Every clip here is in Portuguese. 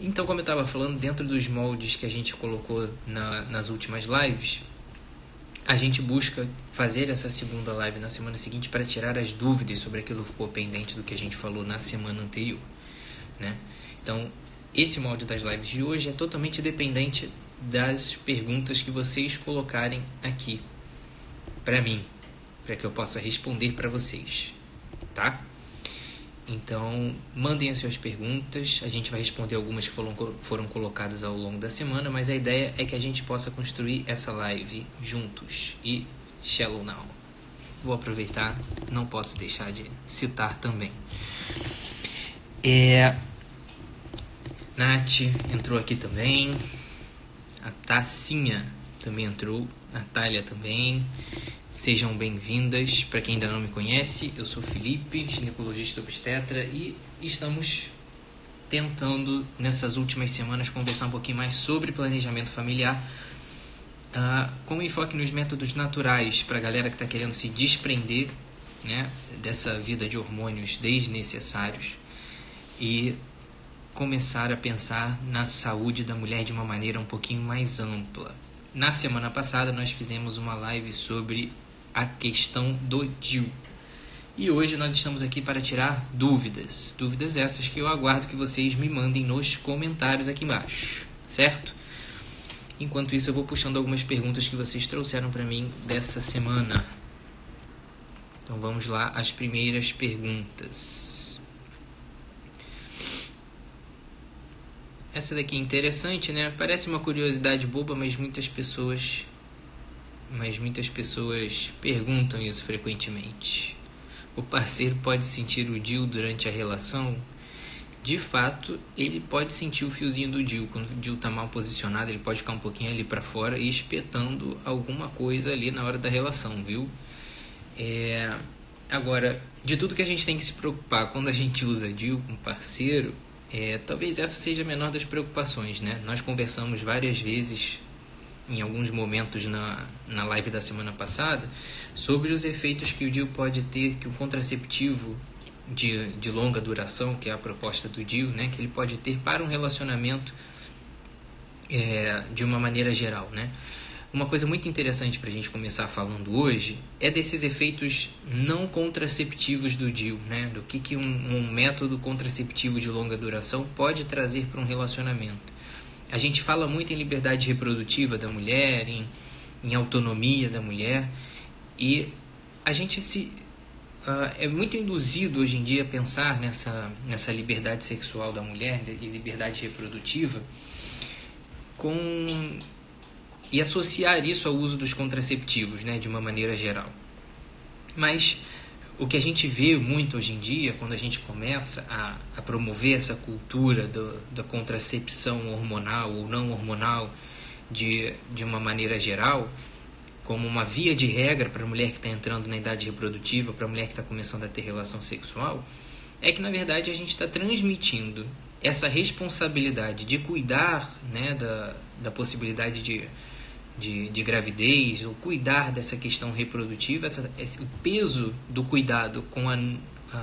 Então, como eu estava falando, dentro dos moldes que a gente colocou nas últimas lives, a gente busca fazer essa segunda live na semana seguinte para tirar as dúvidas sobre aquilo que ficou pendente do que a gente falou na semana anterior, né? Então, esse molde das lives de hoje é totalmente dependente das perguntas que vocês colocarem aqui para mim, para que eu possa responder para vocês, tá? Então, mandem as suas perguntas, a gente vai responder algumas que foram colocadas ao longo da semana, mas a ideia é que a gente possa construir essa live juntos. E Shallow Now. Vou aproveitar, não posso deixar de citar também. Nath entrou aqui também, a Tassinha também entrou, a Thalia também. Sejam bem-vindas. Para quem ainda não me conhece, eu sou Felipe, ginecologista obstetra, e estamos tentando, nessas últimas semanas, conversar um pouquinho mais sobre planejamento familiar, com enfoque nos métodos naturais, para a galera que está querendo se desprender, né, dessa vida de hormônios desnecessários e começar a pensar na saúde da mulher de uma maneira um pouquinho mais ampla. Na semana passada, nós fizemos uma live sobre a questão do DIU. E hoje nós estamos aqui para tirar dúvidas. Dúvidas essas que eu aguardo que vocês me mandem nos comentários aqui embaixo, certo? Enquanto isso, eu vou puxando algumas perguntas que vocês trouxeram para mim dessa semana. Então vamos lá, as primeiras perguntas. Essa daqui é interessante, né? Parece uma curiosidade boba, mas muitas pessoas perguntam isso frequentemente. O parceiro pode sentir o DIU durante a relação? De fato, ele pode sentir o fiozinho do DIU. Quando o DIU está mal posicionado, ele pode ficar um pouquinho ali para fora e espetando alguma coisa ali na hora da relação, viu? Agora, de tudo que a gente tem que se preocupar quando a gente usa DIU com parceiro, talvez essa seja a menor das preocupações, né? Nós conversamos várias vezes, em alguns momentos na live da semana passada, sobre os efeitos que o DIU pode ter, que o contraceptivo de longa duração, que é a proposta do DIU, né, que ele pode ter para um relacionamento de uma maneira geral, né? Uma coisa muito interessante para a gente começar falando hoje é desses efeitos não contraceptivos do DIU, né? Do que um método contraceptivo de longa duração pode trazer para um relacionamento. A gente fala muito em liberdade reprodutiva da mulher, em autonomia da mulher, e a gente é muito induzido hoje em dia a pensar nessa liberdade sexual da mulher e liberdade reprodutiva e associar isso ao uso dos contraceptivos, né, de uma maneira geral. Mas o que a gente vê muito hoje em dia, quando a gente começa a promover essa cultura da contracepção hormonal ou não hormonal de uma maneira geral, como uma via de regra para a mulher que está entrando na idade reprodutiva, para a mulher que está começando a ter relação sexual, é que, na verdade, a gente está transmitindo essa responsabilidade de cuidar, né, da possibilidade de gravidez, ou cuidar dessa questão reprodutiva, o peso do cuidado com a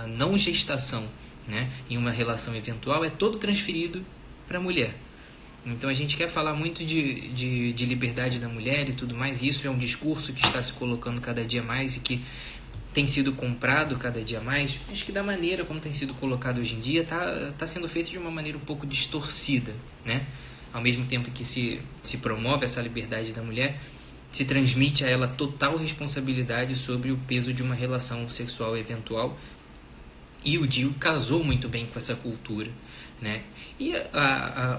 não gestação, né, em uma relação eventual, é todo transferido para a mulher. Então a gente quer falar muito de liberdade da mulher e tudo mais, e isso é um discurso que está se colocando cada dia mais e que tem sido comprado cada dia mais. Acho que da maneira como tem sido colocado hoje em dia está sendo feito de uma maneira um pouco distorcida, né? Ao mesmo tempo que se promove essa liberdade da mulher, se transmite a ela total responsabilidade sobre o peso de uma relação sexual eventual. E o DIU casou muito bem com essa cultura, né? E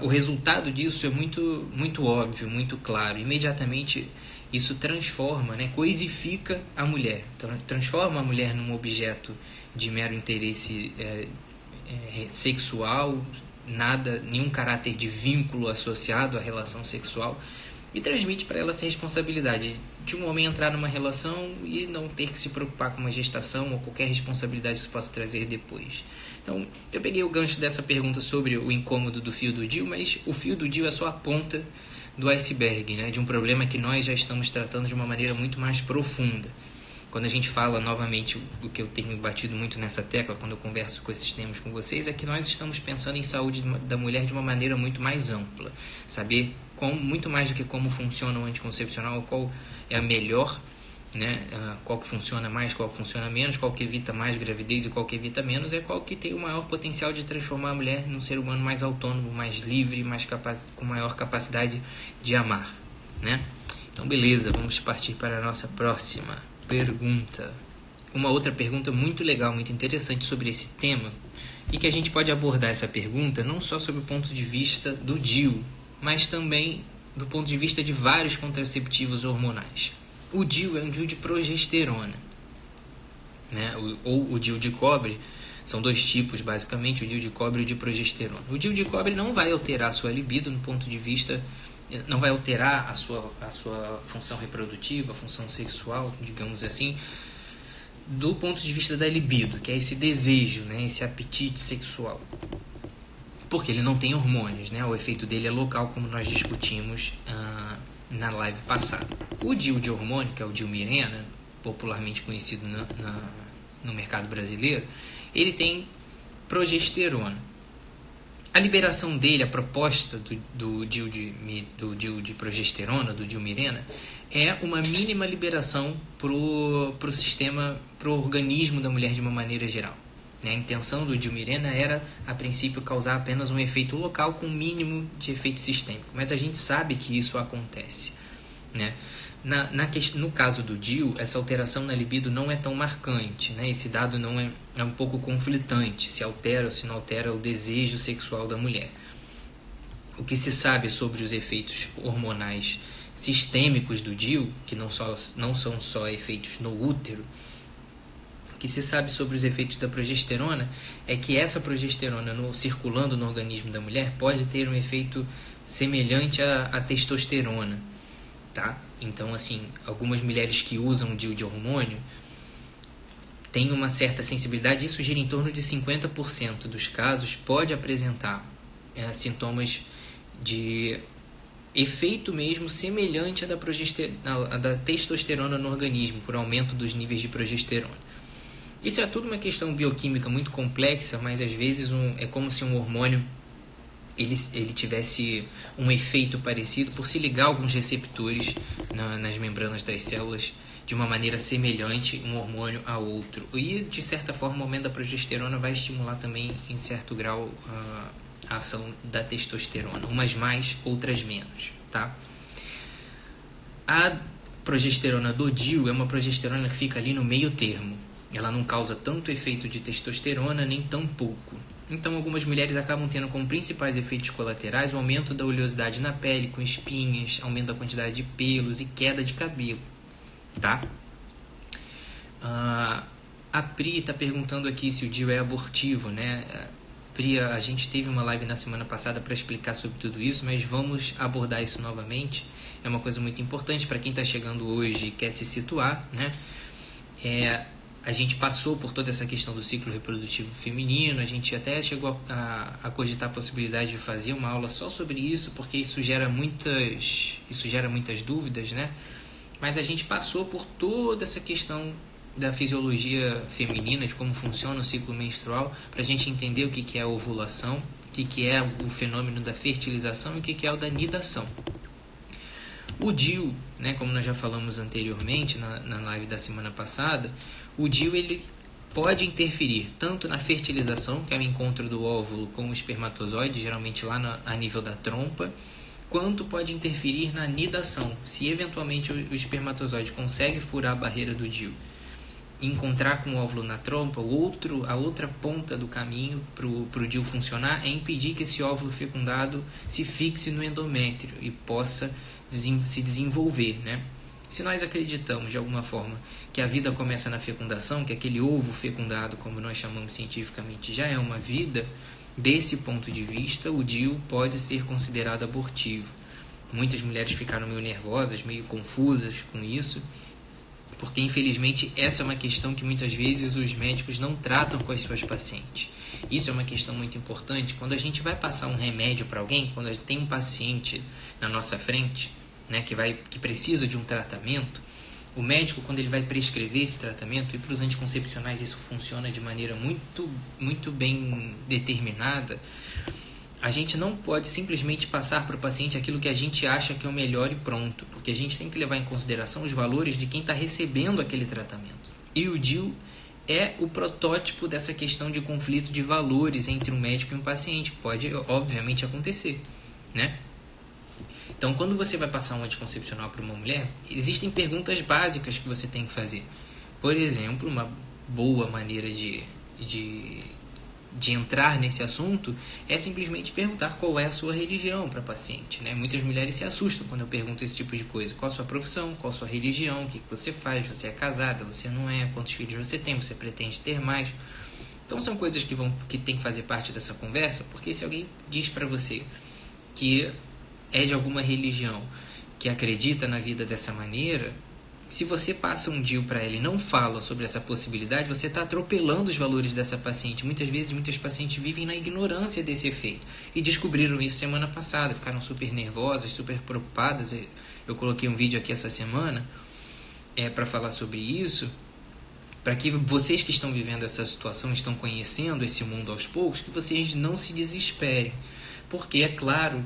o resultado disso é muito, muito óbvio, muito claro. Imediatamente isso transforma, né, coisifica a mulher, transforma a mulher num objeto de mero interesse sexual, nenhum caráter de vínculo associado à relação sexual, e transmite para ela essa responsabilidade de um homem entrar numa relação e não ter que se preocupar com uma gestação ou qualquer responsabilidade que isso possa trazer depois. Então, eu peguei o gancho dessa pergunta sobre o incômodo do fio do DIU, mas o fio do DIU é só a ponta do iceberg, né, de um problema que nós já estamos tratando de uma maneira muito mais profunda. Quando a gente fala, novamente, o que eu tenho batido muito nessa tecla quando eu converso com esses temas com vocês, é que nós estamos pensando em saúde da mulher de uma maneira muito mais ampla. Saber muito mais do que como funciona o anticoncepcional, qual é a melhor, né? Qual que funciona mais, qual que funciona menos, qual que evita mais gravidez e qual que evita menos, é qual que tem o maior potencial de transformar a mulher num ser humano mais autônomo, mais livre, com maior capacidade de amar, né? Então, beleza, vamos partir para a nossa próxima pergunta. Uma outra pergunta muito legal, muito interessante sobre esse tema, e que a gente pode abordar essa pergunta não só sob o ponto de vista do DIU, mas também do ponto de vista de vários contraceptivos hormonais. O DIU é um DIU de progesterona, né? Ou o DIU de cobre. São dois tipos, basicamente, o DIU de cobre e o de progesterona. O DIU de cobre não vai alterar a sua libido no ponto de vista, não vai alterar a sua função reprodutiva, a função sexual, digamos assim, do ponto de vista da libido, que é esse desejo, né, esse apetite sexual. Porque ele não tem hormônios, né? O efeito dele é local, como nós discutimos na live passada. O DIU de hormônio, que é o DIU Mirena, popularmente conhecido no mercado brasileiro, ele tem progesterona. A liberação dele, a proposta do DIU de progesterona, do DIU Mirena, é uma mínima liberação para o sistema, para o organismo da mulher de uma maneira geral. A intenção do DIU Mirena era, a princípio, causar apenas um efeito local com mínimo de efeito sistêmico, mas a gente sabe que isso acontece, né? No caso do DIU, essa alteração na libido não é tão marcante, né? Esse dado não é um pouco conflitante, se altera ou se não altera o desejo sexual da mulher. O que se sabe sobre os efeitos hormonais sistêmicos do DIU, que não são só efeitos no útero, o que se sabe sobre os efeitos da progesterona é que essa progesterona circulando no organismo da mulher pode ter um efeito semelhante à testosterona, tá? Então, assim, algumas mulheres que usam o DIU de hormônio têm uma certa sensibilidade, isso gira em torno de 50% dos casos, pode apresentar sintomas de efeito mesmo semelhante à da testosterona no organismo, por aumento dos níveis de progesterona. Isso é tudo uma questão bioquímica muito complexa, mas às vezes é como se um hormônio ele tivesse um efeito parecido por se ligar alguns receptores nas membranas das células de uma maneira semelhante um hormônio a outro. E, de certa forma, o aumento da progesterona vai estimular também, em certo grau, a ação da testosterona. Umas mais, outras menos, tá? A progesterona do DIU é uma progesterona que fica ali no meio termo. Ela não causa tanto efeito de testosterona, nem tão pouco. Então, algumas mulheres acabam tendo como principais efeitos colaterais o aumento da oleosidade na pele, com espinhas, aumento da quantidade de pelos e queda de cabelo, tá? A Pri está perguntando aqui se o DIU é abortivo, né? Pri, a gente teve uma live na semana passada para explicar sobre tudo isso, mas vamos abordar isso novamente. É uma coisa muito importante para quem está chegando hoje e quer se situar, né? A gente passou por toda essa questão do ciclo reprodutivo feminino, a gente até chegou a cogitar a possibilidade de fazer uma aula só sobre isso, porque isso gera muitas dúvidas, né? Mas a gente passou por toda essa questão da fisiologia feminina, de como funciona o ciclo menstrual, para a gente entender o que é a ovulação, o que é o fenômeno da fertilização e o que é o da nidação. O DIU, né, como nós já falamos anteriormente na live da semana passada, o DIU ele pode interferir tanto na fertilização, que é o encontro do óvulo com o espermatozoide, geralmente lá a nível da trompa, quanto pode interferir na nidação, se eventualmente o espermatozoide consegue furar a barreira do DIU e encontrar com o óvulo na trompa, a outra ponta do caminho para o DIU funcionar é impedir que esse óvulo fecundado se fixe no endométrio e possa se desenvolver, né? Se nós acreditamos de alguma forma que a vida começa na fecundação, que aquele ovo fecundado, como nós chamamos cientificamente, já é uma vida, desse ponto de vista, o DIU pode ser considerado abortivo. Muitas mulheres ficaram meio nervosas, meio confusas com isso, porque infelizmente essa é uma questão que muitas vezes os médicos não tratam com as suas pacientes. Isso é uma questão muito importante. Quando a gente vai passar um remédio para alguém, quando a gente tem um paciente na nossa frente, né, que precisa de um tratamento, O médico, quando ele vai prescrever esse tratamento, e para os anticoncepcionais isso funciona de maneira muito bem determinada, a gente não pode simplesmente passar para o paciente aquilo que a gente acha que é o melhor e pronto, porque a gente tem que levar em consideração os valores de quem está recebendo aquele tratamento. E o DIU é o protótipo dessa questão de conflito de valores entre um médico e um paciente, que pode, obviamente, acontecer, né? Então, quando você vai passar um anticoncepcional para uma mulher, existem perguntas básicas que você tem que fazer. Por exemplo, uma boa maneira de entrar nesse assunto é simplesmente perguntar qual é a sua religião para a paciente, né? Muitas mulheres se assustam quando eu pergunto esse tipo de coisa. Qual a sua profissão? Qual a sua religião? O que você faz? Você é casada? Você não é? Quantos filhos você tem? Você pretende ter mais? Então, são coisas que tem que fazer parte dessa conversa, porque se alguém diz para você que é de alguma religião, que acredita na vida dessa maneira, se você passa um DIU para ela e não fala sobre essa possibilidade, você está atropelando os valores dessa paciente. Muitas vezes, muitas pacientes vivem na ignorância desse efeito. E descobriram isso semana passada, ficaram super nervosas, super preocupadas. Eu coloquei um vídeo aqui essa semana para falar sobre isso, para que vocês que estão vivendo essa situação, estão conhecendo esse mundo aos poucos, que vocês não se desesperem. Porque é claro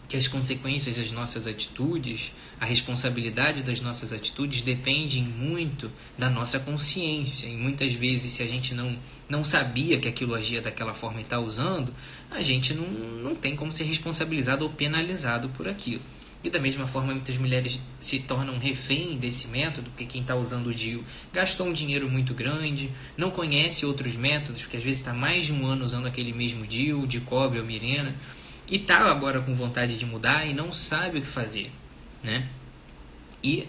que as consequências das nossas atitudes, a responsabilidade das nossas atitudes dependem muito da nossa consciência. E muitas vezes, se a gente não sabia que aquilo agia daquela forma e está usando, a gente não tem como ser responsabilizado ou penalizado por aquilo. E da mesma forma, muitas mulheres se tornam refém desse método, porque quem está usando o DIU gastou um dinheiro muito grande, não conhece outros métodos, porque às vezes está mais de um ano usando aquele mesmo DIU, de cobre ou Mirena, e está agora com vontade de mudar e não sabe o que fazer, né? E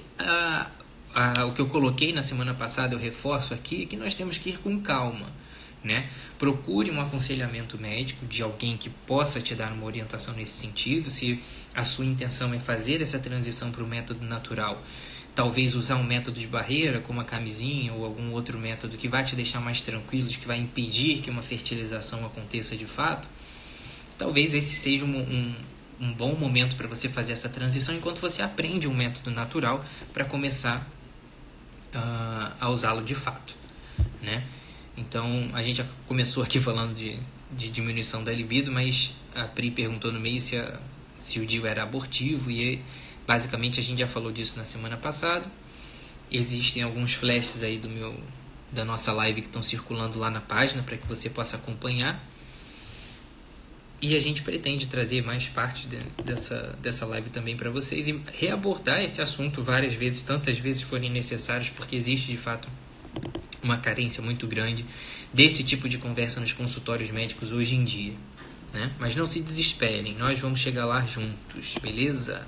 o que eu coloquei na semana passada, eu reforço aqui, que nós temos que ir com calma, né? Procure um aconselhamento médico de alguém que possa te dar uma orientação nesse sentido. Se a sua intenção é fazer essa transição para o método natural, talvez usar um método de barreira, como a camisinha ou algum outro método que vai te deixar mais tranquilo, que vai impedir que uma fertilização aconteça de fato, talvez esse seja um bom momento para você fazer essa transição enquanto você aprende um método natural para começar a usá-lo de fato, né? Então, a gente já começou aqui falando de diminuição da libido, mas a Pri perguntou no meio se o DIU era abortivo, e basicamente a gente já falou disso na semana passada. Existem alguns flashes aí da nossa live que estão circulando lá na página para que você possa acompanhar. E a gente pretende trazer mais parte dessa live também para vocês e reabordar esse assunto várias vezes, tantas vezes forem necessárias, porque existe de fato uma carência muito grande desse tipo de conversa nos consultórios médicos hoje em dia, né? Mas não se desesperem, nós vamos chegar lá juntos, beleza?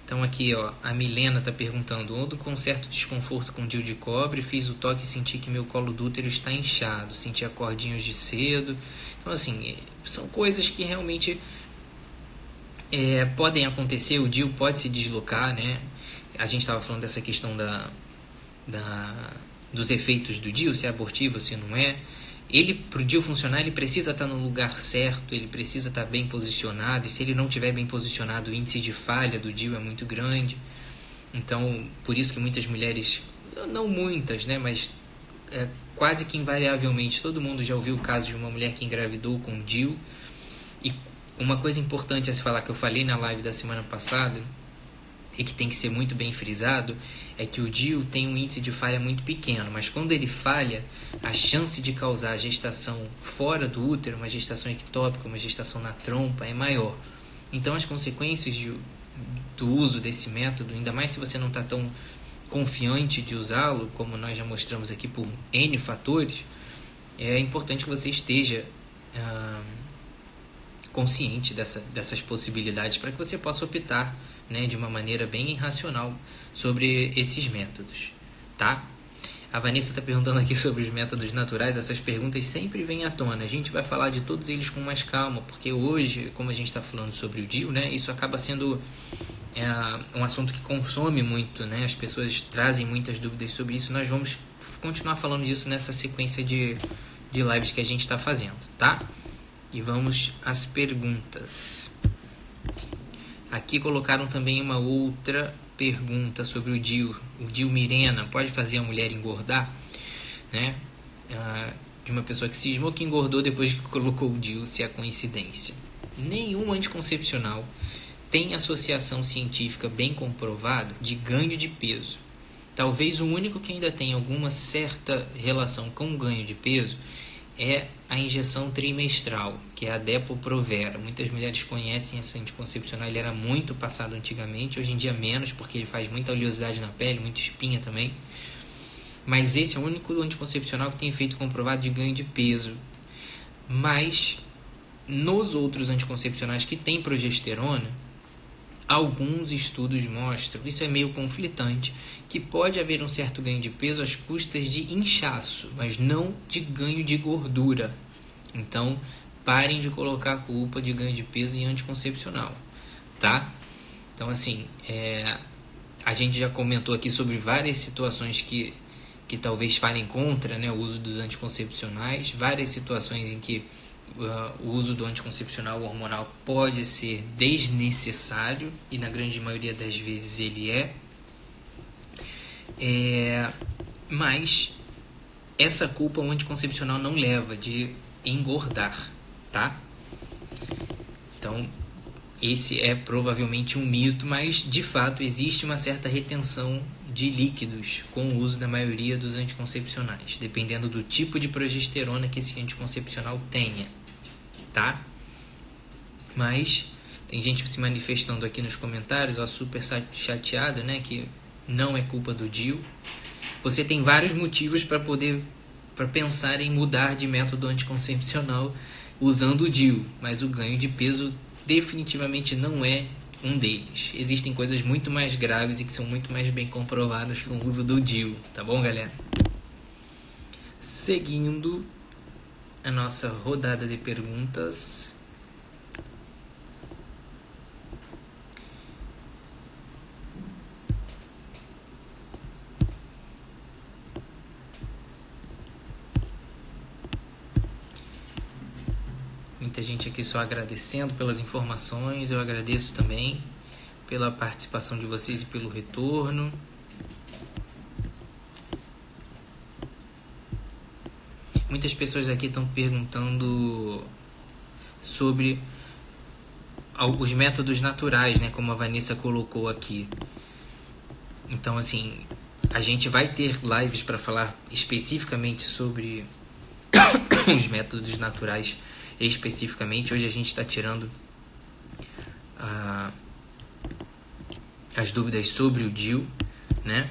Então aqui, ó, a Milena está perguntando: ando com certo desconforto com DIU de cobre, fiz o toque e senti que meu colo do útero está inchado, senti acordinhos de cedo. Então assim, são coisas que realmente podem acontecer. O DIU pode se deslocar, né? A gente estava falando dessa questão dos efeitos do DIU, se é abortivo, se não é. Para o DIU funcionar, ele precisa estar no lugar certo, ele precisa estar bem posicionado, e se ele não estiver bem posicionado, o índice de falha do DIU é muito grande. Então, por isso que muitas mulheres, não muitas, né, mas quase que invariavelmente, todo mundo já ouviu o caso de uma mulher que engravidou com DIU. E uma coisa importante a se falar, que eu falei na live da semana passada, e que tem que ser muito bem frisado, é que o DIU tem um índice de falha muito pequeno, mas quando ele falha, a chance de causar gestação fora do útero, uma gestação ectópica, uma gestação na trompa, é maior. Então as consequências do uso desse método, ainda mais se você não está tão confiante de usá-lo, como nós já mostramos aqui por N fatores, é importante que você esteja consciente dessas possibilidades para que você possa optar, né, de uma maneira bem racional sobre esses métodos, tá? A Vanessa está perguntando aqui sobre os métodos naturais. Essas perguntas sempre vêm à tona. A gente vai falar de todos eles com mais calma, porque hoje, como a gente está falando sobre o DIU, né, isso acaba sendo um assunto que consome muito, né? As pessoas trazem muitas dúvidas sobre isso. Nós vamos continuar falando disso nessa sequência de lives que a gente está fazendo, tá? E vamos às perguntas. Aqui colocaram também uma outra pergunta sobre o DIU. O DIU Mirena pode fazer a mulher engordar? Né? De uma pessoa que cismou que engordou depois que colocou o DIU, se é coincidência. Nenhum anticoncepcional tem associação científica bem comprovada de ganho de peso. Talvez o único que ainda tem alguma certa relação com o ganho de peso é a injeção trimestral, que é a Depo-Provera. Muitas mulheres conhecem esse anticoncepcional, ele era muito passado antigamente, hoje em dia menos, porque ele faz muita oleosidade na pele, muita espinha também. Mas esse é o único anticoncepcional que tem efeito comprovado de ganho de peso. Mas nos outros anticoncepcionais que têm progesterona, alguns estudos mostram, isso é meio conflitante, que pode haver um certo ganho de peso às custas de inchaço, mas não de ganho de gordura. Então, parem de colocar a culpa de ganho de peso em anticoncepcional, tá? Então, assim, a gente já comentou aqui sobre várias situações que talvez falem contra, né, o uso dos anticoncepcionais, várias situações em que o uso do anticoncepcional hormonal pode ser desnecessário, e na grande maioria das vezes ele mas essa culpa o anticoncepcional não leva de engordar, tá? Então, esse é provavelmente um mito, mas de fato existe uma certa retenção de líquidos com o uso da maioria dos anticoncepcionais, dependendo do tipo de progesterona que esse anticoncepcional tenha, tá? Mas tem gente se manifestando aqui nos comentários, ó, super chateado, né, que não é culpa do DIU. Você tem vários motivos para pensar em mudar de método anticoncepcional usando o DIU, mas o ganho de peso definitivamente não é um deles. Existem coisas muito mais graves e que são muito mais bem comprovadas com o uso do DIU, tá bom, galera? Seguindo a nossa rodada de perguntas. Muita gente aqui só agradecendo pelas informações. Eu agradeço também pela participação de vocês e pelo retorno. Muitas pessoas aqui estão perguntando sobre os métodos naturais, né, como a Vanessa colocou aqui. Então, assim, a gente vai ter lives para falar especificamente sobre os métodos naturais especificamente. Hoje a gente está tirando as dúvidas sobre o DIU, né?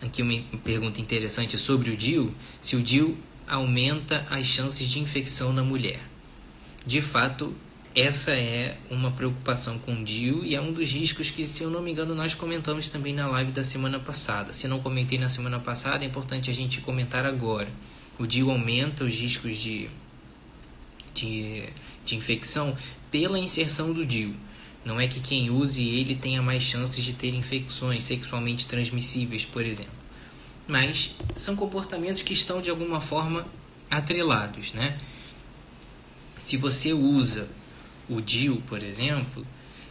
Aqui uma pergunta interessante sobre o DIU: se o DIU aumenta as chances de infecção na mulher. De fato, essa é uma preocupação com o DIU e é um dos riscos que, se eu não me engano, nós comentamos também na live da semana passada. Se não comentei na semana passada, é importante a gente comentar agora. O DIU aumenta os riscos de infecção pela inserção do DIU. Não é que quem use ele tenha mais chances de ter infecções sexualmente transmissíveis, por exemplo. Mas são comportamentos que estão de alguma forma atrelados, né? Se você usa o DIU, por exemplo,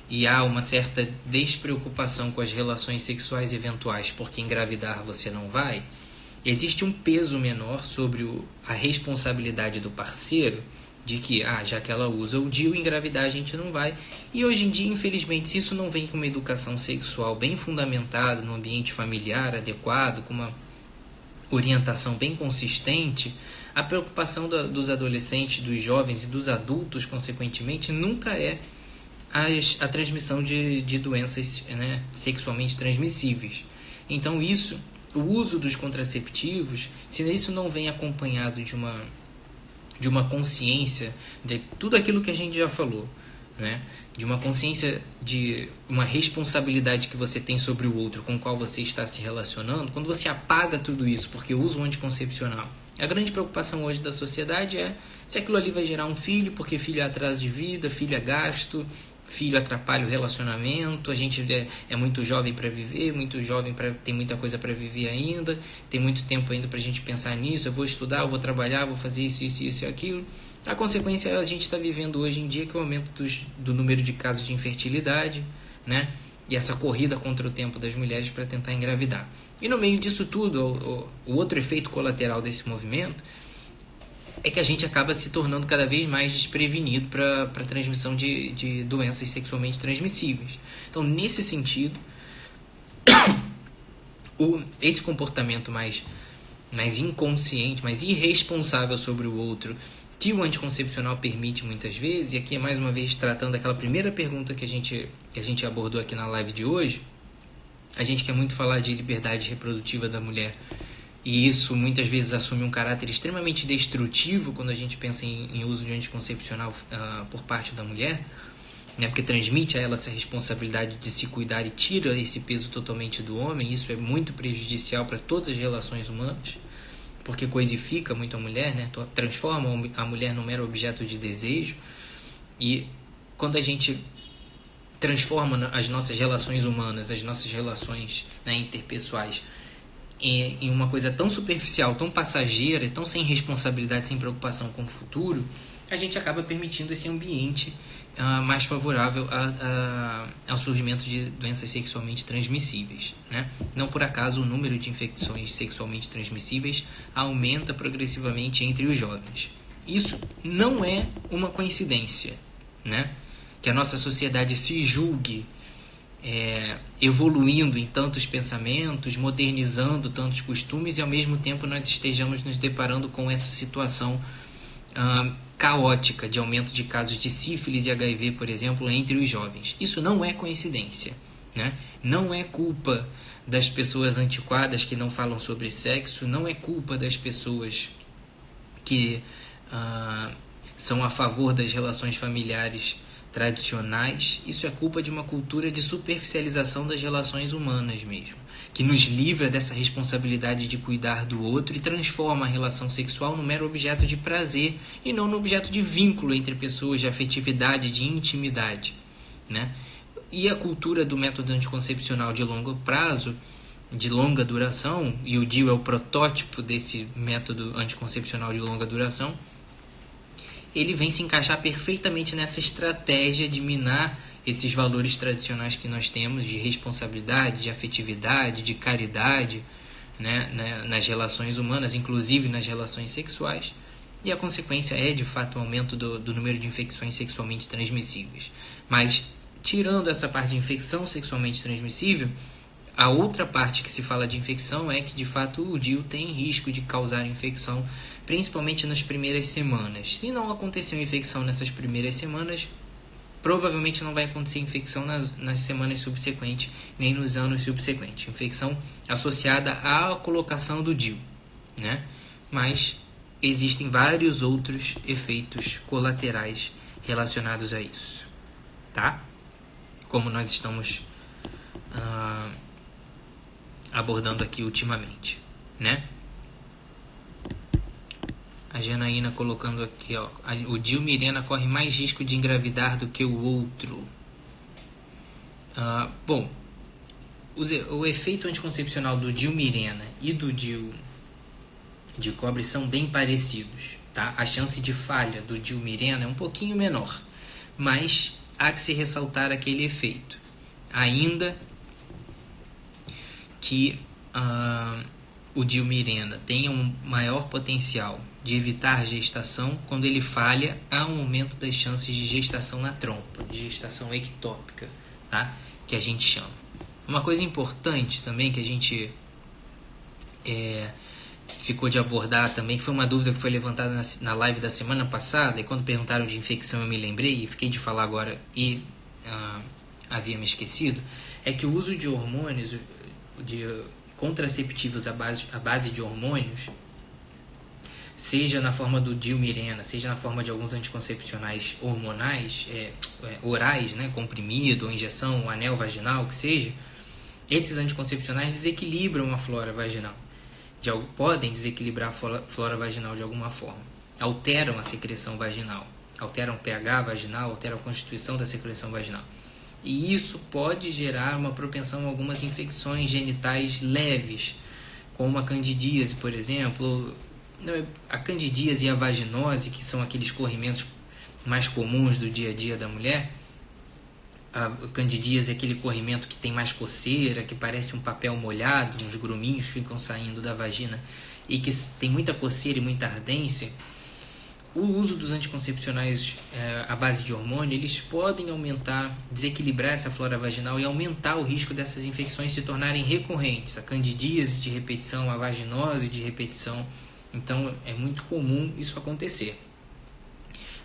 e há uma certa despreocupação com as relações sexuais eventuais, porque engravidar você não vai, existe um peso menor sobre a responsabilidade do parceiro de que, já que ela usa o DIU, engravidar a gente não vai. E hoje em dia, infelizmente, se isso não vem com uma educação sexual bem fundamentada, num ambiente familiar adequado, com uma orientação bem consistente, a preocupação dos adolescentes, dos jovens e dos adultos, consequentemente, nunca é a transmissão de doenças, né, sexualmente transmissíveis. Então, o uso dos contraceptivos, se isso não vem acompanhado de uma consciência de tudo aquilo que a gente já falou, né? De uma consciência de uma responsabilidade que você tem sobre o outro, com o qual você está se relacionando, quando você apaga tudo isso porque usa um anticoncepcional. A grande preocupação hoje da sociedade é se aquilo ali vai gerar um filho, porque filho é atraso de vida, filho é gasto, filho atrapalha o relacionamento, a gente é muito jovem para viver, tem muita coisa para viver ainda, tem muito tempo ainda para a gente pensar nisso, eu vou estudar, eu vou trabalhar, vou fazer isso e aquilo. A consequência a gente está vivendo hoje em dia, que é o aumento do número de casos de infertilidade, né? E essa corrida contra o tempo das mulheres para tentar engravidar. E no meio disso tudo, o outro efeito colateral desse movimento é que a gente acaba se tornando cada vez mais desprevenido para a transmissão de doenças sexualmente transmissíveis. Então, nesse sentido, esse comportamento mais inconsciente, mais irresponsável sobre o outro, que o anticoncepcional permite muitas vezes, e aqui é mais uma vez tratando aquela primeira pergunta que a gente abordou aqui na live de hoje. A gente quer muito falar de liberdade reprodutiva da mulher, e isso muitas vezes assume um caráter extremamente destrutivo quando a gente pensa em uso de anticoncepcional por parte da mulher, né? Porque transmite a ela essa responsabilidade de se cuidar e tira esse peso totalmente do homem. Isso é muito prejudicial para todas as relações humanas, porque coisifica muito a mulher, né? Transforma a mulher num mero objeto de desejo. E quando a gente transforma as nossas relações humanas, as nossas relações, né, interpessoais, em uma coisa tão superficial, tão passageira, tão sem responsabilidade, sem preocupação com o futuro, a gente acaba permitindo esse ambiente mais favorável ao surgimento de doenças sexualmente transmissíveis, né? Não por acaso o número de infecções sexualmente transmissíveis aumenta progressivamente entre os jovens. Isso não é uma coincidência, né? Que a nossa sociedade se julgue evoluindo em tantos pensamentos, modernizando tantos costumes, e ao mesmo tempo nós estejamos nos deparando com essa situação caótica de aumento de casos de sífilis e HIV, por exemplo, entre os jovens. Isso não é coincidência, né? Não é culpa das pessoas antiquadas que não falam sobre sexo, não é culpa das pessoas que são a favor das relações familiares tradicionais. Isso é culpa de uma cultura de superficialização das relações humanas mesmo, que nos livra dessa responsabilidade de cuidar do outro e transforma a relação sexual num mero objeto de prazer e não num objeto de vínculo entre pessoas, de afetividade, de intimidade, né? E a cultura do método anticoncepcional de longo prazo, de longa duração, e o DIU é o protótipo desse método anticoncepcional de longa duração, ele vem se encaixar perfeitamente nessa estratégia de minar esses valores tradicionais que nós temos de responsabilidade, de afetividade, de caridade, né, nas relações humanas, inclusive nas relações sexuais. E a consequência é, de fato, o aumento do número de infecções sexualmente transmissíveis. Mas, tirando essa parte de infecção sexualmente transmissível, a outra parte que se fala de infecção é que, de fato, o DIU tem risco de causar infecção, principalmente nas primeiras semanas. Se não aconteceu infecção nessas primeiras semanas, provavelmente não vai acontecer infecção nas semanas subsequentes, nem nos anos subsequentes. Infecção associada à colocação do DIU, né? Mas existem vários outros efeitos colaterais relacionados a isso, tá? Como nós estamos abordando aqui ultimamente, né? A Janaína colocando aqui, ó, o DIU Mirena corre mais risco de engravidar do que o outro. Bom, o efeito anticoncepcional do DIU Mirena e do DIU de cobre são bem parecidos, tá? A chance de falha do DIU Mirena é um pouquinho menor, mas há que se ressaltar aquele efeito. Ainda que o DIU Mirena tem um maior potencial de evitar gestação, quando ele falha, há um aumento das chances de gestação na trompa, de gestação ectópica, tá? Que a gente chama. Uma coisa importante também que a gente ficou de abordar também, que foi uma dúvida que foi levantada na live da semana passada, e quando perguntaram de infecção eu me lembrei, e fiquei de falar agora e havia me esquecido, é que o uso de hormônios, de contraceptivos à base de hormônios, seja na forma do DIU Mirena, seja na forma de alguns anticoncepcionais hormonais, orais, né, comprimido, ou injeção, anel vaginal, que seja, esses anticoncepcionais desequilibram a flora vaginal. Podem desequilibrar a flora vaginal de alguma forma. Alteram a secreção vaginal, alteram o pH vaginal, alteram a constituição da secreção vaginal. E isso pode gerar uma propensão a algumas infecções genitais leves, como a candidíase, por exemplo, A candidíase e a vaginose, que são aqueles corrimentos mais comuns do dia a dia da mulher. A candidíase é aquele corrimento que tem mais coceira, que parece um papel molhado, uns gruminhos ficam saindo da vagina e que tem muita coceira e muita ardência. O uso dos anticoncepcionais à base de hormônio, eles podem aumentar, desequilibrar essa flora vaginal e aumentar o risco dessas infecções se tornarem recorrentes. A candidíase de repetição, a vaginose de repetição. Então, é muito comum isso acontecer.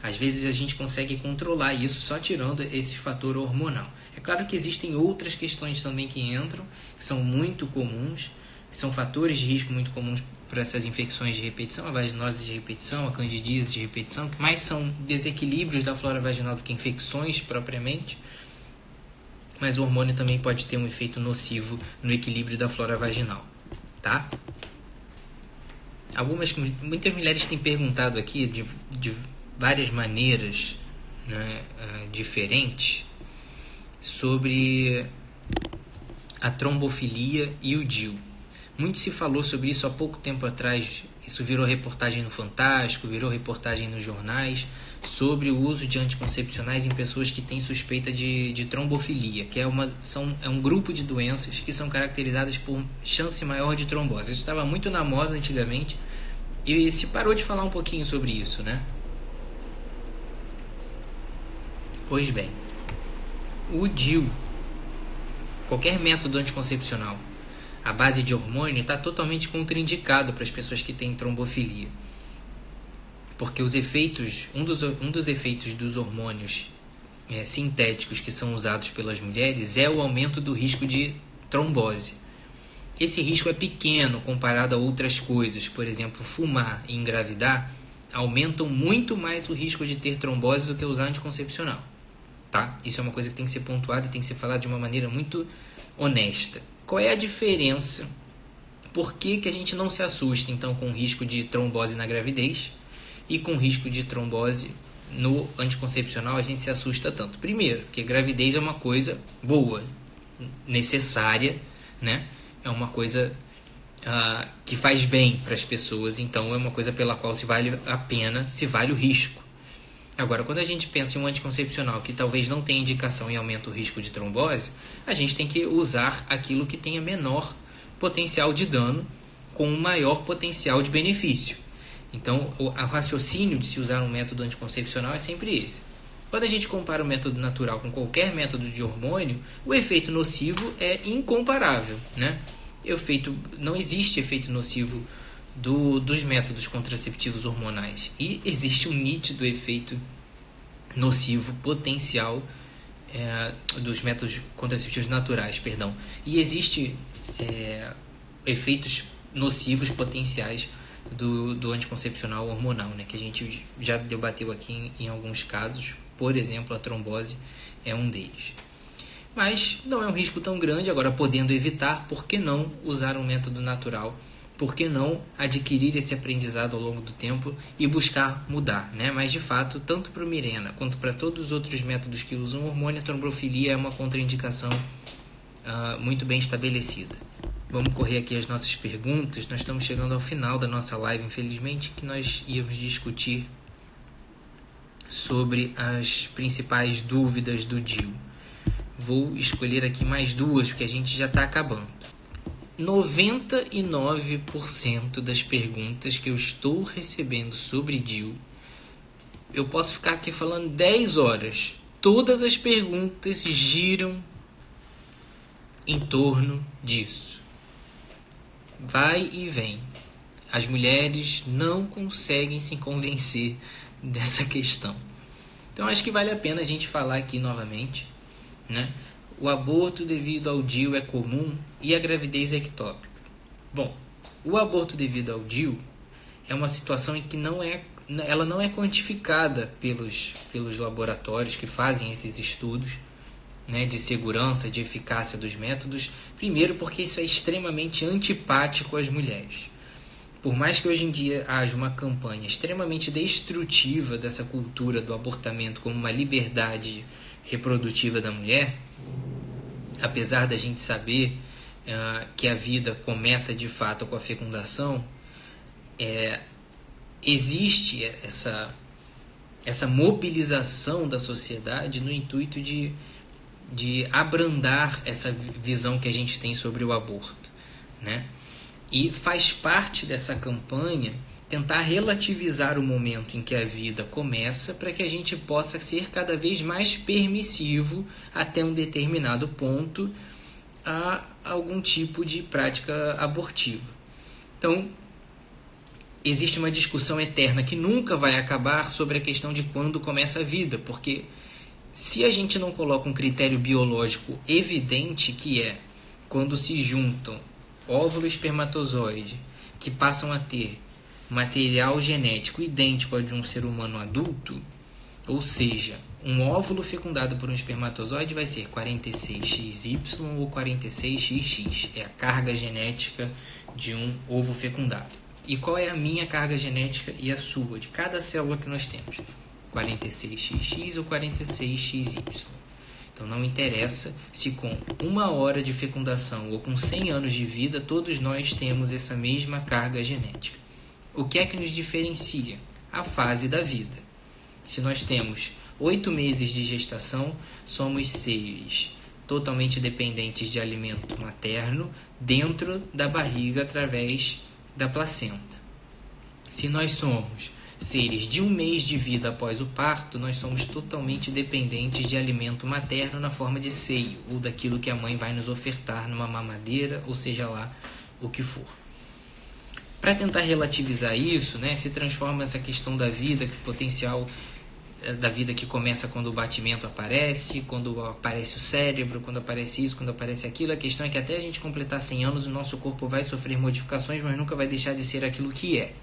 Às vezes a gente consegue controlar isso só tirando esse fator hormonal. É claro que existem outras questões também que entram, que são muito comuns, são fatores de risco muito comuns para essas infecções de repetição, a vaginose de repetição, a candidíase de repetição, que mais são desequilíbrios da flora vaginal do que infecções propriamente. Mas o hormônio também pode ter um efeito nocivo no equilíbrio da flora vaginal, tá? Muitas mulheres têm perguntado aqui de várias maneiras, né, diferentes sobre a trombofilia e o DIU. Muito se falou sobre isso há pouco tempo atrás, isso virou reportagem no Fantástico, virou reportagem nos jornais, sobre o uso de anticoncepcionais em pessoas que têm suspeita de trombofilia, que é um grupo de doenças que são caracterizadas por chance maior de trombose. Isso estava muito na moda antigamente e se parou de falar um pouquinho sobre isso, né? Pois bem, o DIU, qualquer método anticoncepcional à base de hormônio, está totalmente contraindicado para as pessoas que têm trombofilia. Porque um dos efeitos dos hormônios sintéticos que são usados pelas mulheres é o aumento do risco de trombose. Esse risco é pequeno comparado a outras coisas, por exemplo, fumar e engravidar aumentam muito mais o risco de ter trombose do que usar anticoncepcional. Tá? Isso é uma coisa que tem que ser pontuada e tem que ser falada de uma maneira muito honesta. Qual é a diferença? Por que a gente não se assusta, então, com o risco de trombose na gravidez e com o risco de trombose no anticoncepcional a gente se assusta tanto? Primeiro, que a gravidez é uma coisa boa, necessária, né? É uma coisa que faz bem para as pessoas, então é uma coisa pela qual se vale a pena, se vale o risco. Agora, quando a gente pensa em um anticoncepcional que talvez não tenha indicação e aumenta o risco de trombose, a gente tem que usar aquilo que tenha menor potencial de dano com um maior potencial de benefício. Então, o raciocínio de se usar um método anticoncepcional é sempre esse. Quando a gente compara o método natural com qualquer método de hormônio, o efeito nocivo é incomparável, né? Não existe efeito nocivo dos métodos contraceptivos hormonais e existe um nítido efeito nocivo potencial dos métodos contraceptivos naturais, e existe efeitos nocivos potenciais do anticoncepcional hormonal, né, que a gente já debateu aqui em alguns casos. Por exemplo, a trombose é um deles. Mas não é um risco tão grande. Agora, podendo evitar, por que não usar um método natural? Por que não adquirir esse aprendizado ao longo do tempo e buscar mudar, né? Mas, de fato, tanto para o Mirena quanto para todos os outros métodos que usam hormônio, a trombofilia é uma contraindicação muito bem estabelecida. Vamos correr aqui as nossas perguntas. Nós estamos chegando ao final da nossa live, infelizmente, que nós íamos discutir sobre as principais dúvidas do DIU. Vou escolher aqui mais duas, porque a gente já está acabando. 99% das perguntas que eu estou recebendo sobre DIU, eu posso ficar aqui falando 10 horas. Todas as perguntas giram em torno disso. Vai e vem. As mulheres não conseguem se convencer dessa questão. Então acho que vale a pena a gente falar aqui novamente, né? O aborto devido ao DIU é comum e a gravidez ectópica. Bom, o aborto devido ao DIU é uma situação em que ela não é quantificada pelos laboratórios que fazem esses estudos, né, de segurança, de eficácia dos métodos. Primeiro porque isso é extremamente antipático às mulheres. Por mais que hoje em dia haja uma campanha extremamente destrutiva dessa cultura do abortamento como uma liberdade reprodutiva da mulher, apesar da gente saber que a vida começa de fato com a fecundação, existe essa mobilização da sociedade no intuito de abrandar essa visão que a gente tem sobre o aborto, né? E faz parte dessa campanha tentar relativizar o momento em que a vida começa para que a gente possa ser cada vez mais permissivo até um determinado ponto a algum tipo de prática abortiva. Então, existe uma discussão eterna que nunca vai acabar sobre a questão de quando começa a vida, porque se a gente não coloca um critério biológico evidente, que é quando se juntam óvulo e espermatozoide, que passam a ter material genético idêntico ao de um ser humano adulto, ou seja, um óvulo fecundado por um espermatozoide vai ser 46XY ou 46XX, é a carga genética de um ovo fecundado. E qual é a minha carga genética e a sua, de cada célula que nós temos? 46XX ou 46XY. Então não interessa se com 1 hora de fecundação ou com 100 anos de vida, todos nós temos essa mesma carga genética. O que é que nos diferencia? A fase da vida. Se nós temos 8 meses de gestação, somos seres totalmente dependentes de alimento materno dentro da barriga através da placenta. Se nós somos seres de 1 mês de vida após o parto, nós somos totalmente dependentes de alimento materno na forma de seio, ou daquilo que a mãe vai nos ofertar numa mamadeira, ou seja lá o que for. Para tentar relativizar isso, né, se transforma essa questão da vida, que potencial da vida que começa quando o batimento aparece, quando aparece o cérebro, quando aparece isso, quando aparece aquilo. A questão é que até a gente completar 100 anos, o nosso corpo vai sofrer modificações, mas nunca vai deixar de ser aquilo que é,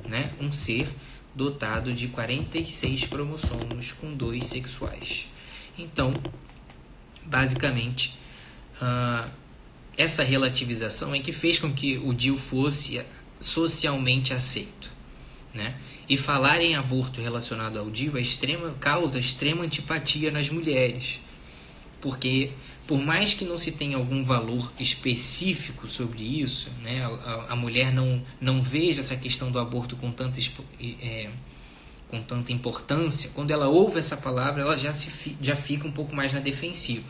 né? Um ser dotado de 46 cromossomos com 2 sexuais. Então, basicamente, essa relativização é que fez com que o DIU fosse socialmente aceito, né? E falar em aborto relacionado ao DIU causa extrema antipatia nas mulheres, porque por mais que não se tenha algum valor específico sobre isso, né, a mulher não veja essa questão do aborto com tanta importância, quando ela ouve essa palavra, ela já fica um pouco mais na defensiva.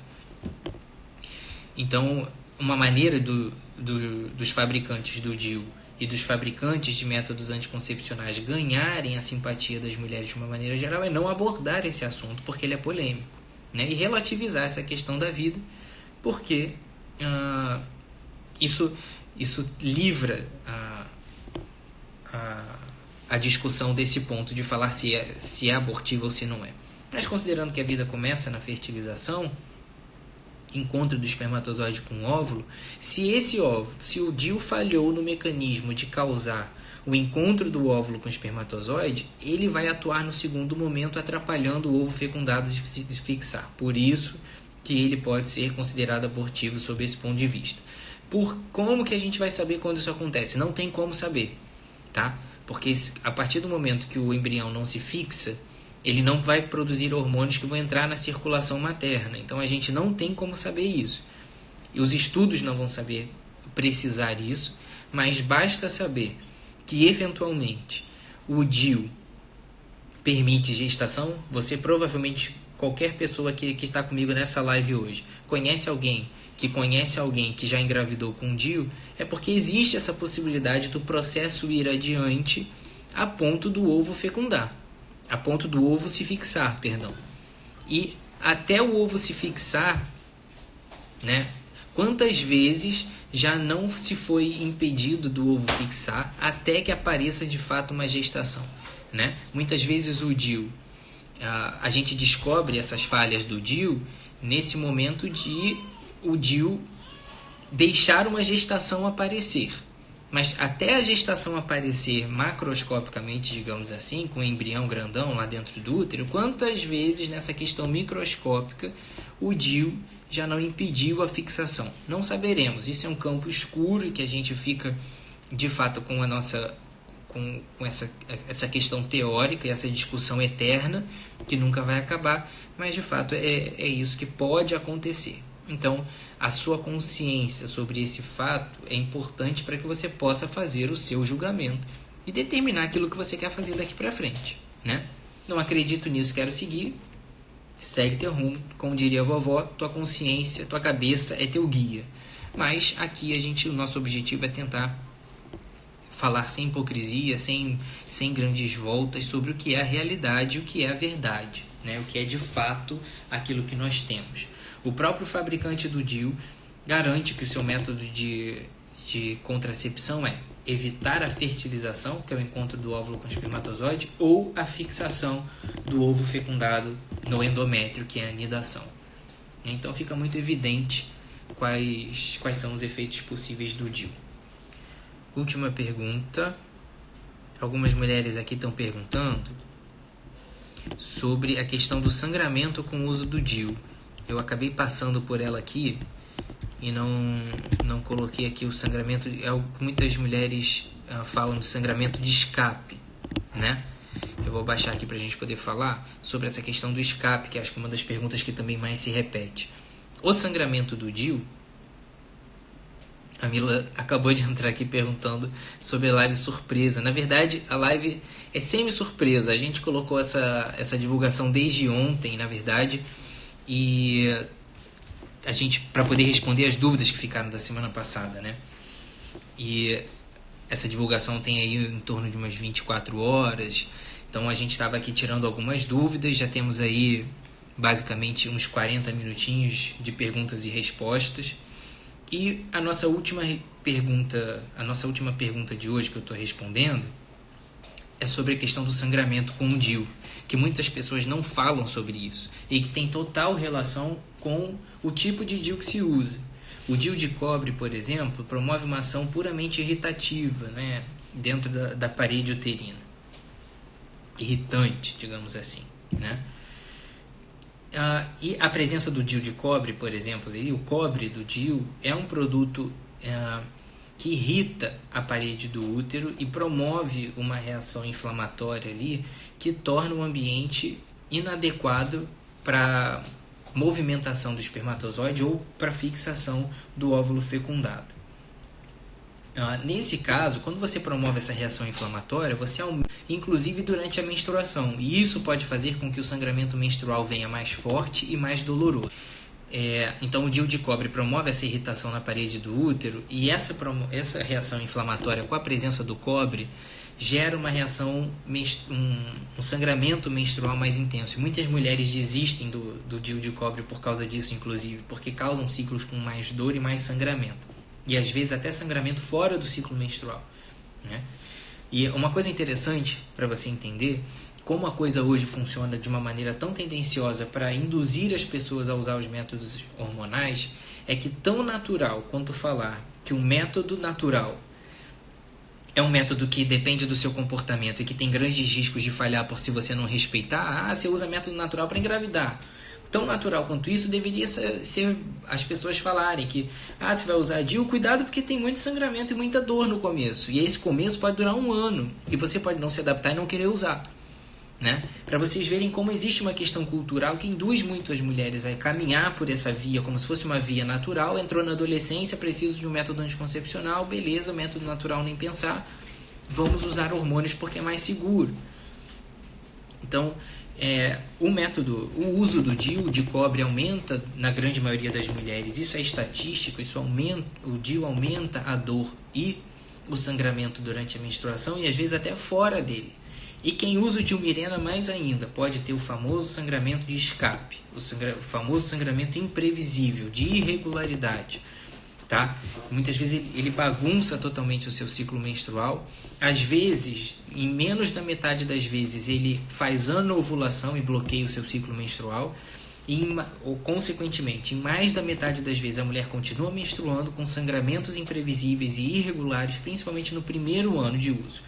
Então, uma maneira dos fabricantes do DIU e dos fabricantes de métodos anticoncepcionais ganharem a simpatia das mulheres de uma maneira geral é não abordar esse assunto, porque ele é polêmico, né? E relativizar essa questão da vida, porque isso livra a discussão desse ponto de falar se é abortivo ou se não é. Mas considerando que a vida começa na fertilização, encontro do espermatozoide com o óvulo, se o DIU falhou no mecanismo de causar o encontro do óvulo com o espermatozoide, ele vai atuar no segundo momento, atrapalhando o ovo fecundado de se fixar. Por isso que ele pode ser considerado abortivo sob esse ponto de vista. Como que a gente vai saber quando isso acontece? Não tem como saber, tá? Porque a partir do momento que o embrião não se fixa, ele não vai produzir hormônios que vão entrar na circulação materna. Então a gente não tem como saber isso. E os estudos não vão saber precisar isso, mas basta saber que eventualmente o DIU permite gestação. Você provavelmente, qualquer pessoa que está comigo nessa live hoje, conhece alguém que já engravidou com DIU, é porque existe essa possibilidade do processo ir adiante a ponto do ovo fecundar. A ponto do ovo se fixar, perdão. E até o ovo se fixar, né? Quantas vezes já não se foi impedido do ovo fixar até que apareça de fato uma gestação, né? Muitas vezes o DIU, a gente descobre essas falhas do DIU nesse momento de o DIU deixar uma gestação aparecer. Mas até a gestação aparecer macroscopicamente, digamos assim, com o embrião grandão lá dentro do útero, quantas vezes nessa questão microscópica o DIU já não impediu a fixação? Não saberemos. Isso é um campo escuro e que a gente fica, de fato, com essa questão teórica e essa discussão eterna que nunca vai acabar, mas de fato é isso que pode acontecer. Então, a sua consciência sobre esse fato é importante para que você possa fazer o seu julgamento e determinar aquilo que você quer fazer daqui para frente, né? Não acredito nisso, quero seguir. Segue teu rumo, como diria a vovó, tua consciência, tua cabeça é teu guia. Mas aqui o nosso objetivo é tentar falar sem hipocrisia, sem grandes voltas sobre o que é a realidade, o que é a verdade, né? O que é de fato aquilo que nós temos. O próprio fabricante do DIU garante que o seu método de contracepção é evitar a fertilização, que é o encontro do óvulo com o espermatozoide, ou a fixação do ovo fecundado no endométrio, que é a anidação. Então fica muito evidente quais são os efeitos possíveis do DIU. Última pergunta. Algumas mulheres aqui estão perguntando sobre a questão do sangramento com o uso do DIU. Eu acabei passando por ela aqui e não coloquei aqui o sangramento. Muitas mulheres falam de sangramento de escape, né? Eu vou baixar aqui para a gente poder falar sobre essa questão do escape, que acho que é uma das perguntas que também mais se repete. O sangramento do DIU, a Mila acabou de entrar aqui perguntando sobre a live surpresa. Na verdade, a live é semi-surpresa. A gente colocou essa divulgação desde ontem, na verdade, e a gente, para poder responder as dúvidas que ficaram da semana passada, né? E essa divulgação tem aí em torno de umas 24 horas. Então a gente estava aqui tirando algumas dúvidas. Já temos aí basicamente uns 40 minutinhos de perguntas e respostas. E a nossa última pergunta de hoje que eu estou respondendo é sobre a questão do sangramento com o DIU, que muitas pessoas não falam sobre isso e que tem total relação com o tipo de DIU que se usa. O DIU de cobre, por exemplo, promove uma ação puramente irritativa, né, dentro da parede uterina. Irritante, digamos assim, né? E a presença do DIU de cobre, por exemplo, o cobre do DIU é um produto que irrita a parede do útero e promove uma reação inflamatória ali que torna o ambiente inadequado para movimentação do espermatozoide ou para fixação do óvulo fecundado. Nesse caso, quando você promove essa reação inflamatória, você aumenta, inclusive durante a menstruação, e isso pode fazer com que o sangramento menstrual venha mais forte e mais doloroso. Então o DIU de cobre promove essa irritação na parede do útero, e essa reação inflamatória com a presença do cobre gera uma reação, um sangramento menstrual mais intenso. Muitas mulheres desistem do DIU de cobre por causa disso, inclusive, porque causam ciclos com mais dor e mais sangramento. E às vezes até sangramento fora do ciclo menstrual, né? E uma coisa interessante para você entender como a coisa hoje funciona de uma maneira tão tendenciosa para induzir as pessoas a usar os métodos hormonais é que tão natural quanto falar que um método natural é um método que depende do seu comportamento e que tem grandes riscos de falhar por se você não respeitar. Você usa método natural para engravidar. Tão natural quanto isso deveria ser as pessoas falarem que você vai usar DIU, cuidado porque tem muito sangramento e muita dor no começo. E esse começo pode durar 1 ano e você pode não se adaptar e não querer usar, né? Para vocês verem como existe uma questão cultural que induz muito as mulheres a caminhar por essa via como se fosse uma via natural. Entrou na adolescência, preciso de um método anticoncepcional, beleza, método natural nem pensar, vamos usar hormônios porque é mais seguro. Então, o uso do DIU de cobre aumenta na grande maioria das mulheres. Isso é estatístico, o DIU aumenta a dor e o sangramento durante a menstruação e às vezes até fora dele. E quem usa o DIU Mirena mais ainda pode ter o famoso sangramento de escape, o famoso sangramento imprevisível, de irregularidade. Tá? Muitas vezes ele bagunça totalmente o seu ciclo menstrual. Às vezes, em menos da metade das vezes, ele faz anovulação e bloqueia o seu ciclo menstrual. Ou, consequentemente, em mais da metade das vezes, a mulher continua menstruando com sangramentos imprevisíveis e irregulares, principalmente no primeiro ano de uso.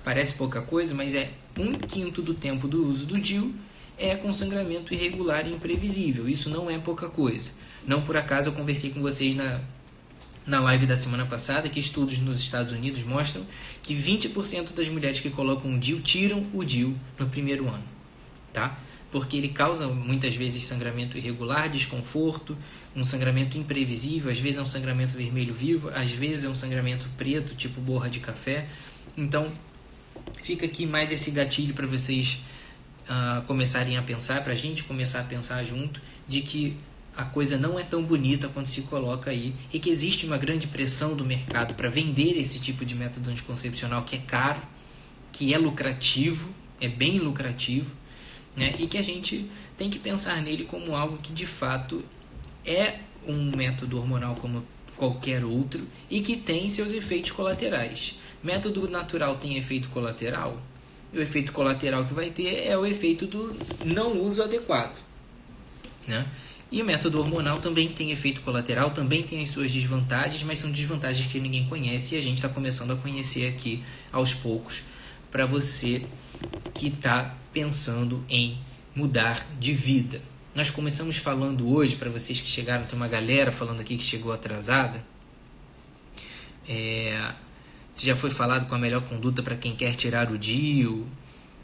Parece pouca coisa, mas 1/5 do tempo do uso do DIU é com sangramento irregular e imprevisível. Isso não é pouca coisa. Não por acaso eu conversei com vocês na live da semana passada que estudos nos Estados Unidos mostram que 20% das mulheres que colocam o DIU tiram o DIU no primeiro ano, tá? Porque ele causa muitas vezes sangramento irregular, desconforto, um sangramento imprevisível, às vezes é um sangramento vermelho vivo, às vezes é um sangramento preto, tipo borra de café. Então, Fica aqui mais esse gatilho para vocês começarem a pensar, para a gente começar a pensar junto, de que a coisa não é tão bonita quanto se coloca aí, e que existe uma grande pressão do mercado para vender esse tipo de método anticoncepcional que é caro, que é lucrativo, é bem lucrativo, né? E que a gente tem que pensar nele como algo que de fato é um método hormonal como qualquer outro e que tem seus efeitos colaterais. Método natural tem efeito colateral? O efeito colateral que vai ter é o efeito do não uso adequado, né? E o método hormonal também tem efeito colateral, também tem as suas desvantagens, mas são desvantagens que ninguém conhece e a gente está começando a conhecer aqui aos poucos, para você que está pensando em mudar de vida. Nós começamos falando hoje, para vocês que chegaram, tem uma galera falando aqui que chegou atrasada, se já foi falado com a melhor conduta para quem quer tirar o DIU,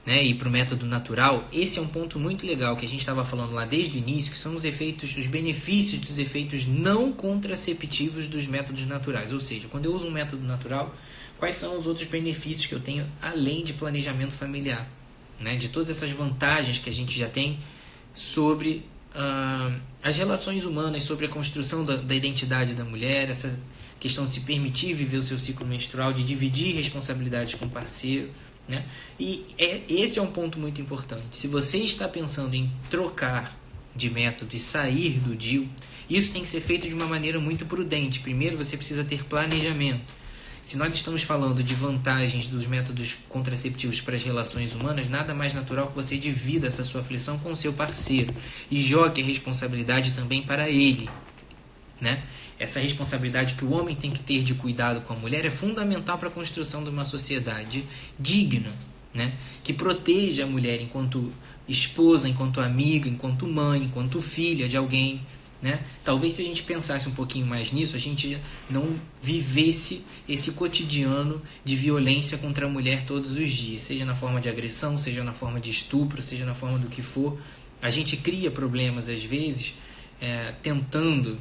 né, e para o método natural. Esse é um ponto muito legal que a gente estava falando lá desde o início, que são os efeitos, os benefícios dos efeitos não contraceptivos dos métodos naturais. Ou seja, quando eu uso um método natural, quais são os outros benefícios que eu tenho além de planejamento familiar, né, de todas essas vantagens que a gente já tem sobre as relações humanas, sobre a construção da identidade da mulher, essa questão de se permitir viver o seu ciclo menstrual, de dividir responsabilidades com o parceiro, né? E esse é um ponto muito importante. Se você está pensando em trocar de método e sair do DIU, isso tem que ser feito de uma maneira muito prudente. Primeiro, você precisa ter planejamento. Se nós estamos falando de vantagens dos métodos contraceptivos para as relações humanas, nada mais natural que você divida essa sua aflição com o seu parceiro e jogue a responsabilidade também para ele, né? Essa responsabilidade que o homem tem que ter de cuidado com a mulher é fundamental para a construção de uma sociedade digna, né? Que proteja a mulher enquanto esposa, enquanto amiga, enquanto mãe, enquanto filha de alguém, né? Talvez se a gente pensasse um pouquinho mais nisso, a gente não vivesse esse cotidiano de violência contra a mulher todos os dias, seja na forma de agressão, seja na forma de estupro, seja na forma do que for. A gente cria problemas às vezes tentando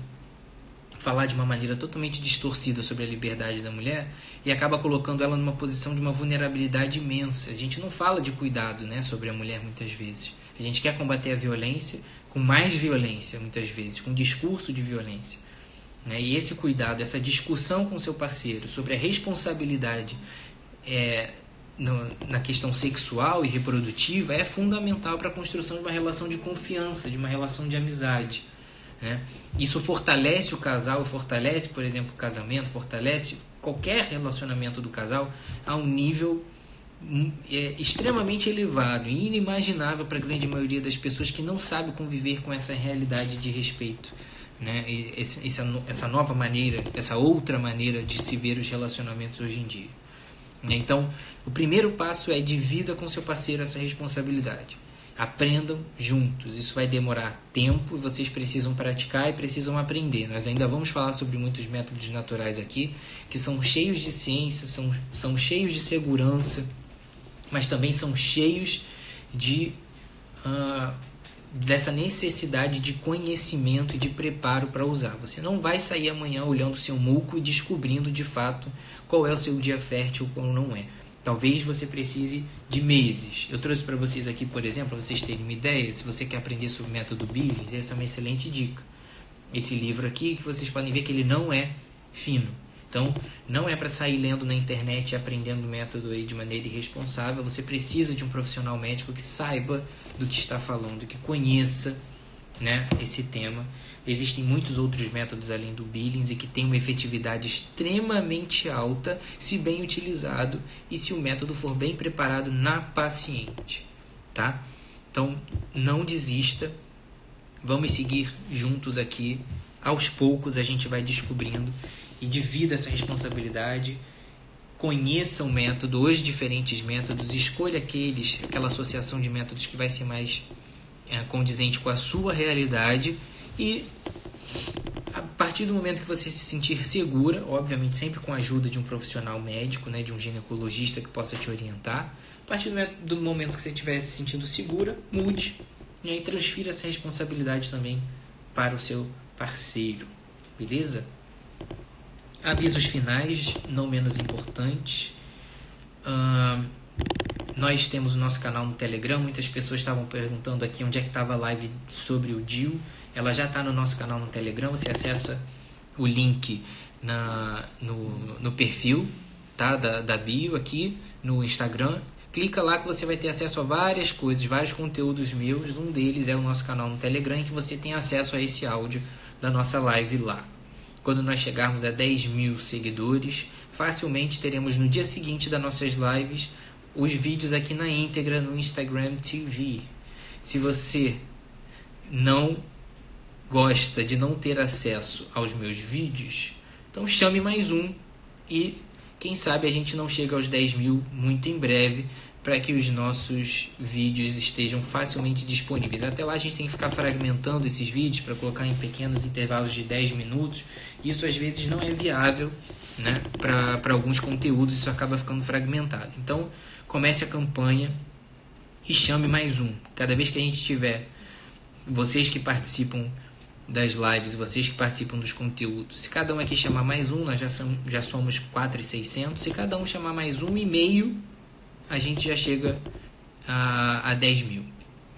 falar de uma maneira totalmente distorcida sobre a liberdade da mulher e acaba colocando ela numa posição de uma vulnerabilidade imensa. A gente não fala de cuidado, né, sobre a mulher muitas vezes. A gente quer combater a violência com mais violência, muitas vezes, com discurso de violência, né? E esse cuidado, essa discussão com seu parceiro sobre a responsabilidade na questão sexual e reprodutiva é fundamental para a construção de uma relação de confiança, de uma relação de amizade, né? Isso fortalece o casal, fortalece, por exemplo, o casamento, fortalece qualquer relacionamento do casal a um nível extremamente elevado e inimaginável para a grande maioria das pessoas que não sabe conviver com essa realidade de respeito, né? E essa nova maneira, essa outra maneira de se ver os relacionamentos hoje em dia. Então, o primeiro passo é divida com seu parceiro essa responsabilidade. Aprendam juntos, isso vai demorar tempo, vocês precisam praticar e precisam aprender. Nós ainda vamos falar sobre muitos métodos naturais aqui, que são cheios de ciência, são cheios de segurança, mas também são cheios dessa necessidade de conhecimento e de preparo para usar. Você não vai sair amanhã olhando o seu muco e descobrindo de fato qual é o seu dia fértil ou qual não é. Talvez você precise de meses. Eu trouxe para vocês aqui, por exemplo, para vocês terem uma ideia, se você quer aprender sobre o método Billings, essa é uma excelente dica. Esse livro aqui, que vocês podem ver que ele não é fino. Então, não é para sair lendo na internet e aprendendo o método aí de maneira irresponsável. Você precisa de um profissional médico que saiba do que está falando, que conheça, né, esse tema. Existem muitos outros métodos além do Billings e que tem uma efetividade extremamente alta se bem utilizado e se o método for bem preparado na paciente, tá? Então, não desista. Vamos seguir juntos aqui. Aos poucos a gente vai descobrindo e divida essa responsabilidade. Conheça o método, os diferentes métodos, escolha aquela associação de métodos que vai ser mais condizente com a sua realidade e a partir do momento que você se sentir segura, obviamente sempre com a ajuda de um profissional médico, né, de um ginecologista que possa te orientar, a partir do momento que você estiver se sentindo segura, mude e aí transfira essa responsabilidade também para o seu parceiro, beleza? Avisos finais, não menos importantes. Nós temos o nosso canal no Telegram. Muitas pessoas estavam perguntando aqui onde é que estava a live sobre o DIU. Ela já está no nosso canal no Telegram. Você acessa o link no perfil, tá, da bio aqui no Instagram. Clica lá que você vai ter acesso a várias coisas, vários conteúdos meus. Um deles é o nosso canal no Telegram, em que você tem acesso a esse áudio da nossa live lá. Quando nós chegarmos a 10 mil seguidores, facilmente teremos no dia seguinte das nossas lives os vídeos aqui na íntegra no Instagram TV. Se você não gosta de não ter acesso aos meus vídeos, então chame mais um e quem sabe a gente não chega aos 10 mil muito em breve, para que os nossos vídeos estejam facilmente disponíveis. Até lá a gente tem que ficar fragmentando esses vídeos para colocar em pequenos intervalos de 10 minutos. Isso às vezes não é viável, né? Para alguns conteúdos isso acaba ficando fragmentado. Então comece a campanha e chame mais um. Cada vez que a gente tiver, vocês que participam das lives, vocês que participam dos conteúdos, se cada um aqui chamar mais um, nós já somos 4.600. Se cada um chamar mais um e meio, a gente já chega a 10 mil,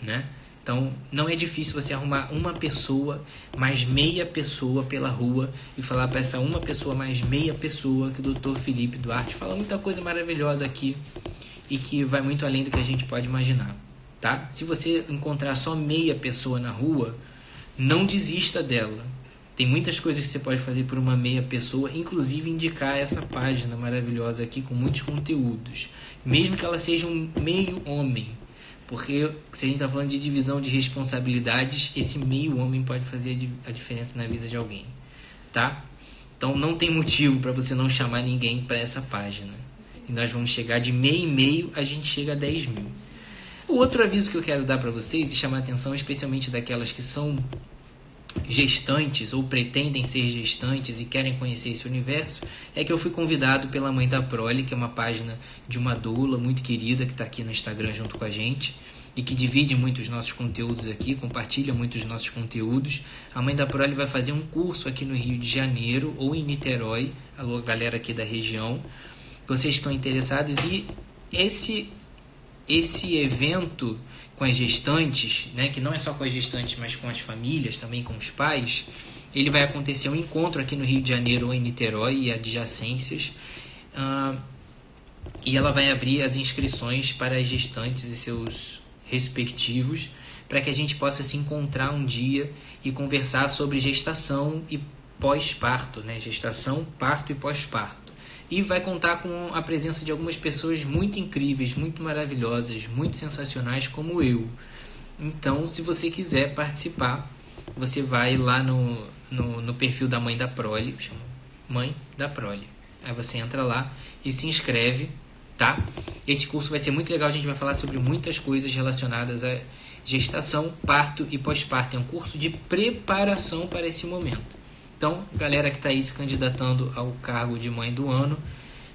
né? Então não é difícil você arrumar uma pessoa mais meia pessoa pela rua e falar para essa uma pessoa mais meia pessoa que o Dr. Felipe Duarte fala muita coisa maravilhosa aqui e que vai muito além do que a gente pode imaginar, tá? Se você encontrar só meia pessoa na rua, não desista dela. Tem muitas coisas que você pode fazer por uma meia pessoa, inclusive indicar essa página maravilhosa aqui com muitos conteúdos, mesmo que ela seja um meio homem, porque se a gente está falando de divisão de responsabilidades, esse meio homem pode fazer a diferença na vida de alguém, tá? Então não tem motivo para você não chamar ninguém para essa página. E nós vamos chegar de meio em meio, a gente chega a 10 mil. O outro aviso que eu quero dar para vocês e chamar a atenção especialmente daquelas que são gestantes ou pretendem ser gestantes e querem conhecer esse universo, é que eu fui convidado pela Mãe da Prole, que é uma página de uma doula muito querida que está aqui no Instagram junto com a gente e que divide muito os nossos conteúdos aqui, compartilha muito os nossos conteúdos. A Mãe da Prole vai fazer um curso aqui no Rio de Janeiro ou em Niterói. Alô, galera aqui da região, vocês estão interessados? E esse evento com as gestantes, né, que não é só com as gestantes, mas com as famílias, também com os pais, ele vai acontecer um encontro aqui no Rio de Janeiro ou em Niterói e adjacências, e ela vai abrir as inscrições para as gestantes e seus respectivos, para que a gente possa se encontrar um dia e conversar sobre gestação e pós-parto, né, gestação, parto e pós-parto. E vai contar com a presença de algumas pessoas muito incríveis, muito maravilhosas, muito sensacionais como eu. Então, se você quiser participar, você vai lá no perfil da Mãe da Prole, chama Mãe da Prole. Aí você entra lá e se inscreve, tá? Esse curso vai ser muito legal, a gente vai falar sobre muitas coisas relacionadas a gestação, parto e pós-parto. É um curso de preparação para esse momento. Então, galera que está aí se candidatando ao cargo de mãe do ano,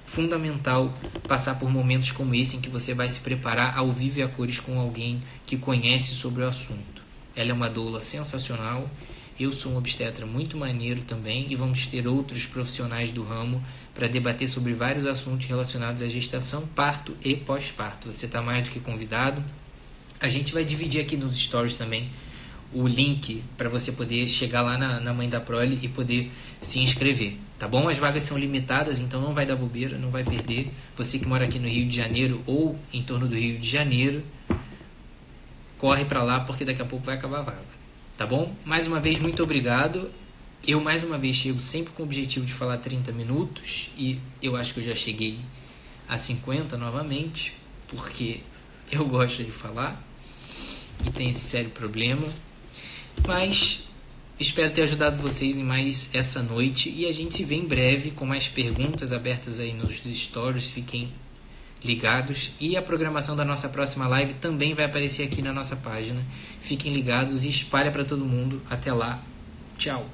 fundamental passar por momentos como esse em que você vai se preparar ao vivo e a cores com alguém que conhece sobre o assunto. Ela é uma doula sensacional, eu sou um obstetra muito maneiro também e vamos ter outros profissionais do ramo para debater sobre vários assuntos relacionados à gestação, parto e pós-parto. Você está mais do que convidado. A gente vai dividir aqui nos stories também o link para você poder chegar lá na Mãe da Prole e poder se inscrever, tá bom? As vagas são limitadas, então não vai dar bobeira, não vai perder. Você que mora aqui no Rio de Janeiro ou em torno do Rio de Janeiro, corre para lá porque daqui a pouco vai acabar a vaga, tá bom? Mais uma vez, muito obrigado. Eu mais uma vez chego sempre com o objetivo de falar 30 minutos e eu acho que eu já cheguei a 50 novamente, porque eu gosto de falar e tem esse sério problema. Mas espero ter ajudado vocês em mais essa noite e a gente se vê em breve com mais perguntas abertas aí nos stories. Fiquem ligados e a programação da nossa próxima live também vai aparecer aqui na nossa página. Fiquem ligados e espalha para todo mundo. Até lá. Tchau.